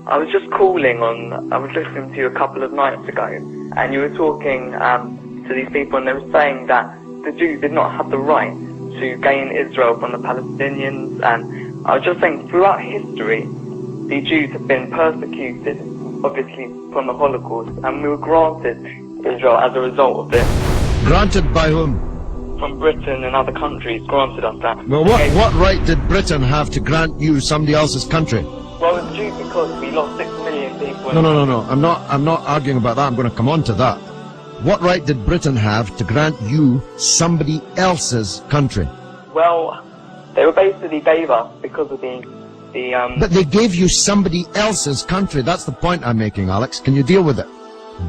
I was just calling I was listening to you a couple of nights ago, and you were talking to these people, and they were saying that the Jews did not have the right to gain Israel from the Palestinians, and I was just saying, throughout history, the Jews have been persecuted, obviously, from the Holocaust, and we were granted Israel as a result of this. Granted by whom? From Britain and other countries granted us that. Well, what right did Britain have to grant you somebody else's country? Well, it's due because we lost 6 million people. No. I'm not arguing about that. I'm going to come on to that. What right did Britain have to grant you somebody else's country? Well, they were basically gave us because of the But they gave you somebody else's country. That's the point I'm making, Alex. Can you deal with it?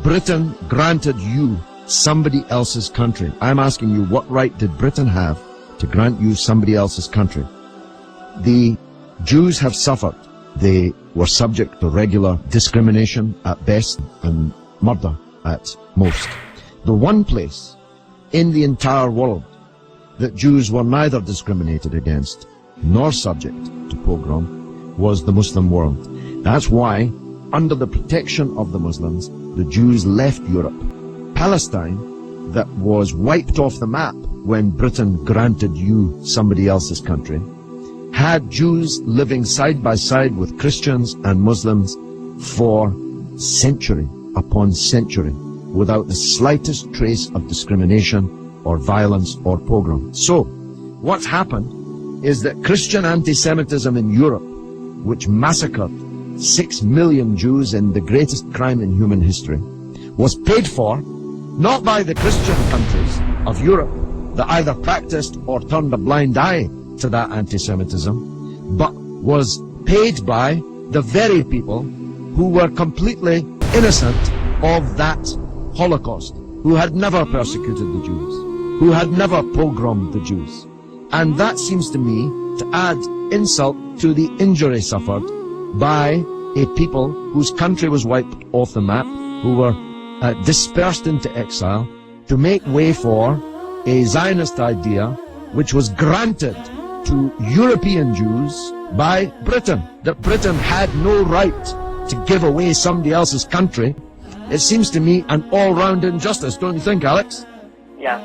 Britain granted you somebody else's country. I'm asking you, what right did Britain have to grant you somebody else's country? The Jews have suffered. They were subject to regular discrimination at best and murder at most. The one place in the entire world that Jews were neither discriminated against nor subject to pogrom was the Muslim world. That's why, under the protection of the Muslims, the Jews left Europe. Palestine, that was wiped off the map when Britain granted you somebody else's country, had Jews living side by side with Christians and Muslims for century upon century without the slightest trace of discrimination or violence or pogrom. So, what's happened is that Christian anti-Semitism in Europe, which massacred 6 million Jews in the greatest crime in human history, was paid for not by the Christian countries of Europe that either practiced or turned a blind eye to that anti-Semitism, but was paid by the very people who were completely innocent of that Holocaust, who had never persecuted the Jews, who had never pogromed the Jews. And that seems to me to add insult to the injury suffered by a people whose country was wiped off the map, who were dispersed into exile, to make way for a Zionist idea which was granted to European Jews by Britain, that Britain had no right to give away somebody else's country. It seems to me an all-round injustice, don't you think, Alex? Yeah.